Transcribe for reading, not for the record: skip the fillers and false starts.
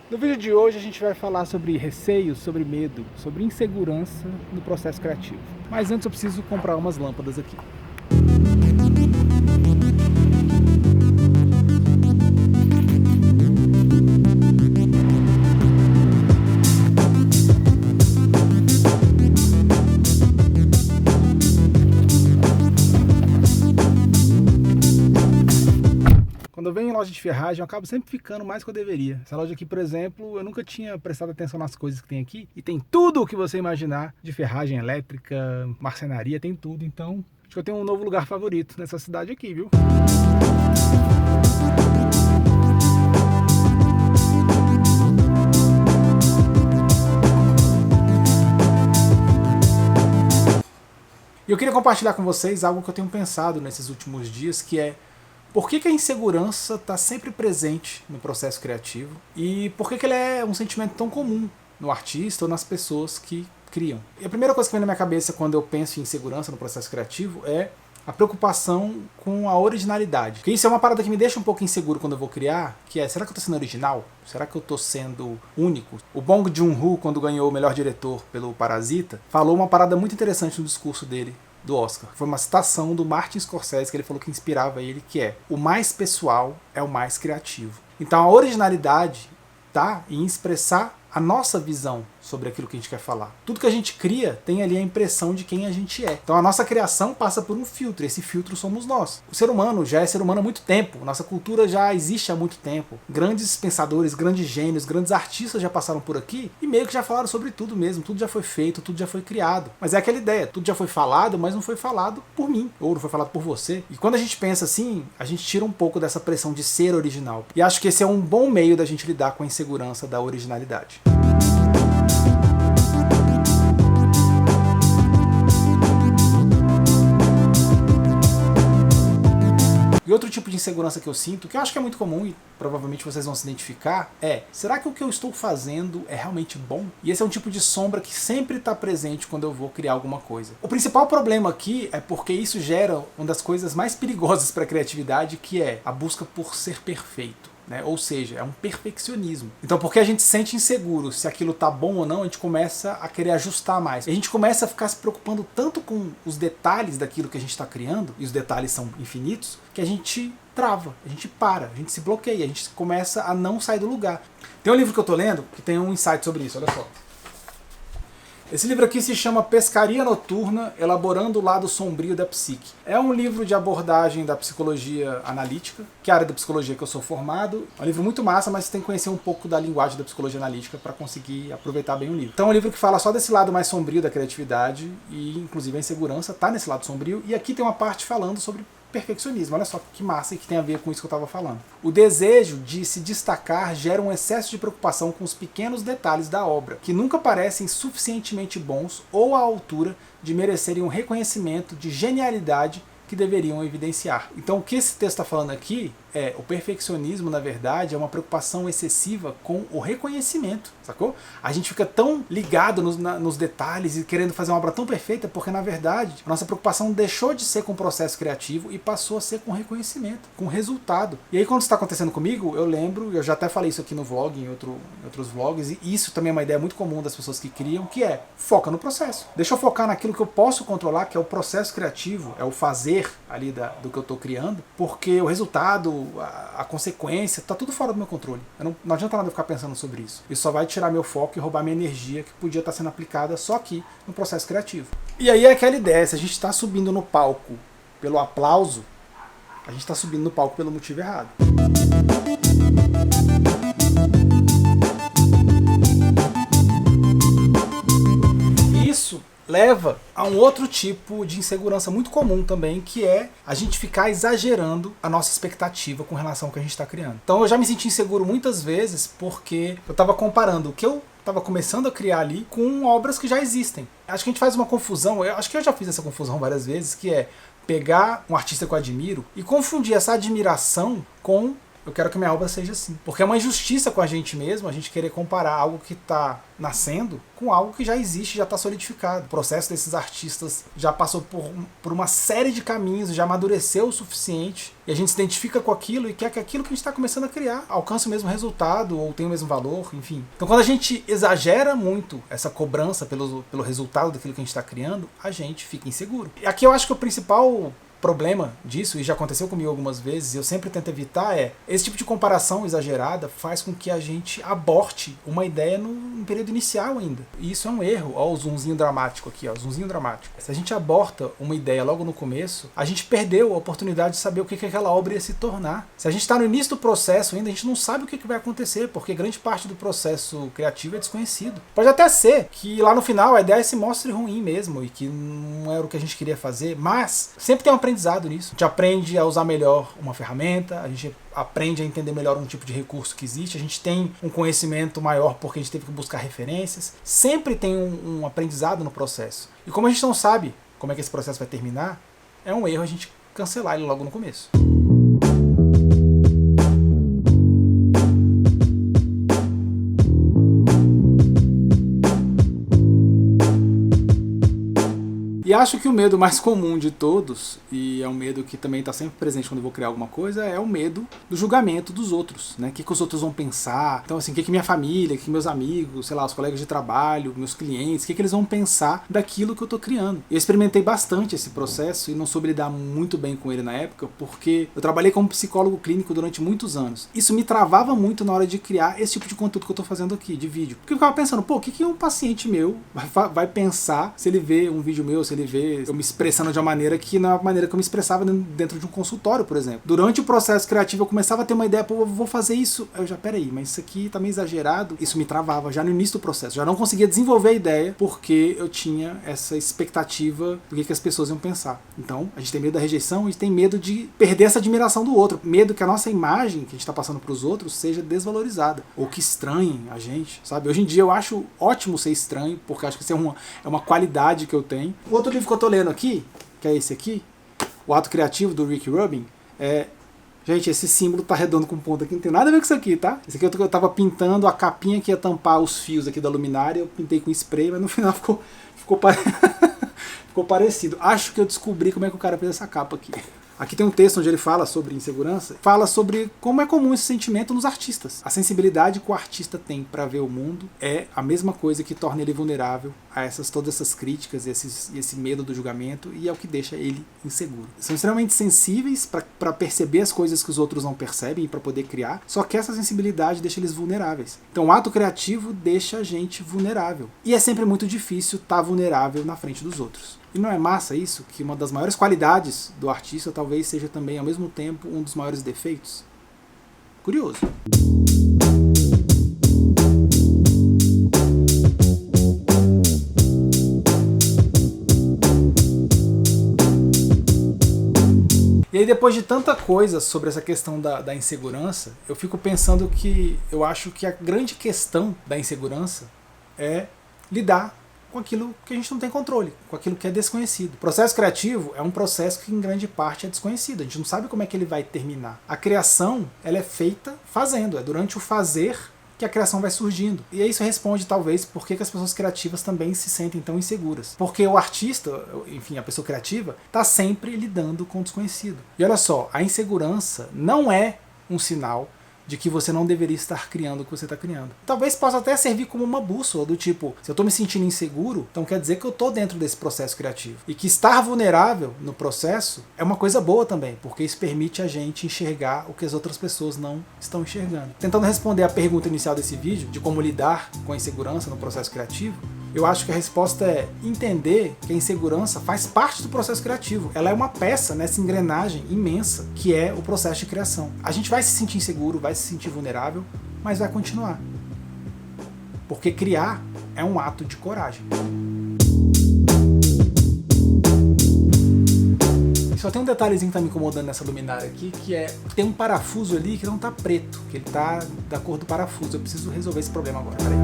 No vídeo de hoje a gente vai falar sobre receio, sobre medo, sobre insegurança no processo criativo. Mas antes eu preciso comprar umas lâmpadas aqui. Quando eu venho em loja de ferragem, eu acabo sempre ficando mais do que eu deveria. Essa loja aqui, por exemplo, eu nunca tinha prestado atenção nas coisas que tem aqui. E tem tudo o que você imaginar de ferragem elétrica, marcenaria, tem tudo. Então, acho que eu tenho um novo lugar favorito nessa cidade aqui, viu? E eu queria compartilhar com vocês algo que eu tenho pensado nesses últimos dias, que é por que a insegurança está sempre presente no processo criativo e por que ele é um sentimento tão comum no artista ou nas pessoas que criam. E a primeira coisa que vem na minha cabeça quando eu penso em insegurança no processo criativo é a preocupação com a originalidade. Porque isso é uma parada que me deixa um pouco inseguro quando eu vou criar, que é, será que eu estou sendo original? Será que eu estou sendo único? O Bong Joon-ho, quando ganhou o melhor diretor pelo Parasita, falou uma parada muito interessante no discurso dele do Oscar. Foi uma citação do Martin Scorsese que ele falou que inspirava ele, que é: o mais pessoal é o mais criativo. Então a originalidade está em expressar a nossa visão sobre aquilo que a gente quer falar. Tudo que a gente cria tem ali a impressão de quem a gente é. Então a nossa criação passa por um filtro, esse filtro somos nós. O ser humano já é ser humano há muito tempo, nossa cultura já existe há muito tempo. Grandes pensadores, grandes gênios, grandes artistas já passaram por aqui e meio que já falaram sobre tudo mesmo, tudo já foi feito, tudo já foi criado. Mas é aquela ideia, tudo já foi falado, mas não foi falado por mim, ou não foi falado por você. E quando a gente pensa assim, a gente tira um pouco dessa pressão de ser original. E acho que esse é um bom meio da gente lidar com a insegurança da originalidade. E outro tipo de insegurança que eu sinto, que eu acho que é muito comum e provavelmente vocês vão se identificar, é: será que o que eu estou fazendo é realmente bom? E esse é um tipo de sombra que sempre está presente quando eu vou criar alguma coisa. O principal problema aqui é porque isso gera uma das coisas mais perigosas para a criatividade, que é a busca por ser perfeito. Ou seja, é um perfeccionismo. Então, porque a gente se sente inseguro se aquilo tá bom ou não, a gente começa a querer ajustar mais. A gente começa a ficar se preocupando tanto com os detalhes daquilo que a gente está criando, e os detalhes são infinitos, que a gente trava, a gente para, a gente se bloqueia, a gente começa a não sair do lugar. Tem um livro que eu tô lendo que tem um insight sobre isso, olha só. Esse livro aqui se chama Pescaria Noturna, Elaborando o Lado Sombrio da Psique. É um livro de abordagem da psicologia analítica, que é a área da psicologia que eu sou formado. É um livro muito massa, mas você tem que conhecer um pouco da linguagem da psicologia analítica para conseguir aproveitar bem o livro. Então é um livro que fala só desse lado mais sombrio da criatividade e inclusive a insegurança está nesse lado sombrio. E aqui tem uma parte falando sobre perfeccionismo. Olha só que massa e que tem a ver com isso que eu estava falando. O desejo de se destacar gera um excesso de preocupação com os pequenos detalhes da obra, que nunca parecem suficientemente bons ou à altura de merecerem um reconhecimento de genialidade que deveriam evidenciar. Então o que esse texto está falando aqui é: o perfeccionismo, na verdade, é uma preocupação excessiva com o reconhecimento, sacou? A gente fica tão ligado nos detalhes e querendo fazer uma obra tão perfeita porque, na verdade, a nossa preocupação deixou de ser com o processo criativo e passou a ser com reconhecimento, com resultado. E aí, quando isso está acontecendo comigo, eu lembro, eu já até falei isso aqui no vlog, em outros vlogs, e isso também é uma ideia muito comum das pessoas que criam, que é: foca no processo. Deixa eu focar naquilo que eu posso controlar, que é o processo criativo, é o fazer ali do que eu estou criando, porque o resultado, a consequência, tá tudo fora do meu controle. Não adianta nada eu ficar pensando sobre isso. Isso só vai tirar meu foco e roubar minha energia que podia estar sendo aplicada só aqui no processo criativo. E aí é aquela ideia: se a gente está subindo no palco pelo aplauso, a gente está subindo no palco pelo motivo errado. Isso leva a um outro tipo de insegurança muito comum também, que é a gente ficar exagerando a nossa expectativa com relação ao que a gente está criando. Então eu já me senti inseguro muitas vezes porque eu estava comparando o que eu estava começando a criar ali com obras que já existem. Acho que a gente faz uma confusão, acho que eu já fiz essa confusão várias vezes, que é pegar um artista que eu admiro e confundir essa admiração com eu quero que minha obra seja assim. Porque é uma injustiça com a gente mesmo, a gente querer comparar algo que está nascendo com algo que já existe, já está solidificado. O processo desses artistas já passou por uma série de caminhos, já amadureceu o suficiente, e a gente se identifica com aquilo e quer que aquilo que a gente está começando a criar alcance o mesmo resultado, ou tenha o mesmo valor, enfim. Então quando a gente exagera muito essa cobrança pelo resultado daquilo que a gente está criando, a gente fica inseguro. E aqui eu acho que o principal problema disso, e já aconteceu comigo algumas vezes, e eu sempre tento evitar, esse tipo de comparação exagerada faz com que a gente aborte uma ideia no período inicial ainda. E isso é um erro. Ó, o zoomzinho dramático aqui, ó, zoomzinho dramático. Se a gente aborta uma ideia logo no começo, a gente perdeu a oportunidade de saber o que aquela obra ia se tornar. Se a gente está no início do processo ainda, a gente não sabe o que vai acontecer, porque grande parte do processo criativo é desconhecido. Pode até ser que lá no final a ideia se mostre ruim mesmo, e que não era o que a gente queria fazer, mas sempre tem uma aprendizado nisso. A gente aprende a usar melhor uma ferramenta, a gente aprende a entender melhor um tipo de recurso que existe, a gente tem um conhecimento maior porque a gente teve que buscar referências. Sempre tem um aprendizado no processo. E como a gente não sabe como é que esse processo vai terminar, é um erro a gente cancelar ele logo no começo. E acho que o medo mais comum de todos, e é um medo que também está sempre presente quando eu vou criar alguma coisa, é o medo do julgamento dos outros, né? O que os outros vão pensar. Então, assim, o que minha família, o que meus amigos, sei lá, os colegas de trabalho, meus clientes, o que eles vão pensar daquilo que eu estou criando. Eu experimentei bastante esse processo e não soube lidar muito bem com ele na época, porque eu trabalhei como psicólogo clínico durante muitos anos. Isso me travava muito na hora de criar esse tipo de conteúdo que eu estou fazendo aqui, de vídeo. Porque eu ficava pensando, pô, o que um paciente meu vai pensar se ele vê um vídeo meu, se ele vê eu me expressando de uma maneira que não é a maneira que eu me expressava dentro de um consultório, por exemplo. Durante o processo criativo eu começava a ter uma ideia, pô, eu vou fazer isso. Eu já, peraí, mas isso aqui tá meio exagerado. Isso me travava já no início do processo. Já não conseguia desenvolver a ideia porque eu tinha essa expectativa do que as pessoas iam pensar. Então, a gente tem medo da rejeição, a gente tem medo de perder essa admiração do outro. Medo que a nossa imagem que a gente tá passando pros outros seja desvalorizada. Ou que estranhem a gente, sabe? Hoje em dia eu acho ótimo ser estranho, porque acho que isso é uma qualidade que eu tenho. O outro livro que eu tô lendo aqui, que é esse aqui, O Ato Criativo, do Rick Rubin, gente, esse símbolo tá redondo com ponta aqui, não tem nada a ver com isso aqui, tá? Esse aqui eu tava pintando a capinha que ia tampar os fios aqui da luminária, eu pintei com spray, mas no final ficou parecido. Acho que eu descobri como é que o cara fez essa capa aqui. Aqui tem um texto onde ele fala sobre insegurança, fala sobre como é comum esse sentimento nos artistas. A sensibilidade que o artista tem para ver o mundo é a mesma coisa que torna ele vulnerável a todas essas críticas e esse medo do julgamento, e é o que deixa ele inseguro. São extremamente sensíveis para perceber as coisas que os outros não percebem e para poder criar, só que essa sensibilidade deixa eles vulneráveis. Então o ato criativo deixa a gente vulnerável. E é sempre muito difícil estar vulnerável na frente dos outros. E não é massa isso? Que uma das maiores qualidades do artista talvez seja também, ao mesmo tempo, um dos maiores defeitos? Curioso. E aí, depois de tanta coisa sobre essa questão da insegurança, eu fico pensando que eu acho que a grande questão da insegurança é lidar com aquilo que a gente não tem controle, com aquilo que é desconhecido. O processo criativo é um processo que em grande parte é desconhecido, a gente não sabe como é que ele vai terminar. A criação, ela é feita fazendo, é durante o fazer que a criação vai surgindo. E aí isso responde, talvez, por que as pessoas criativas também se sentem tão inseguras. Porque o artista, enfim, a pessoa criativa, está sempre lidando com o desconhecido. E olha só, a insegurança não é um sinal de que você não deveria estar criando o que você está criando. Talvez possa até servir como uma bússola, do tipo, se eu estou me sentindo inseguro, então quer dizer que eu estou dentro desse processo criativo. E que estar vulnerável no processo é uma coisa boa também, porque isso permite a gente enxergar o que as outras pessoas não estão enxergando. Tentando responder a pergunta inicial desse vídeo, de como lidar com a insegurança no processo criativo, eu acho que a resposta é entender que a insegurança faz parte do processo criativo. Ela é uma peça nessa engrenagem imensa que é o processo de criação. A gente vai se sentir inseguro, vai se sentir vulnerável, mas vai continuar. Porque criar é um ato de coragem. Só tem um detalhezinho que tá me incomodando nessa luminária aqui, que é tem um parafuso ali que não tá preto, que ele tá da cor do parafuso. Eu preciso resolver esse problema agora, peraí.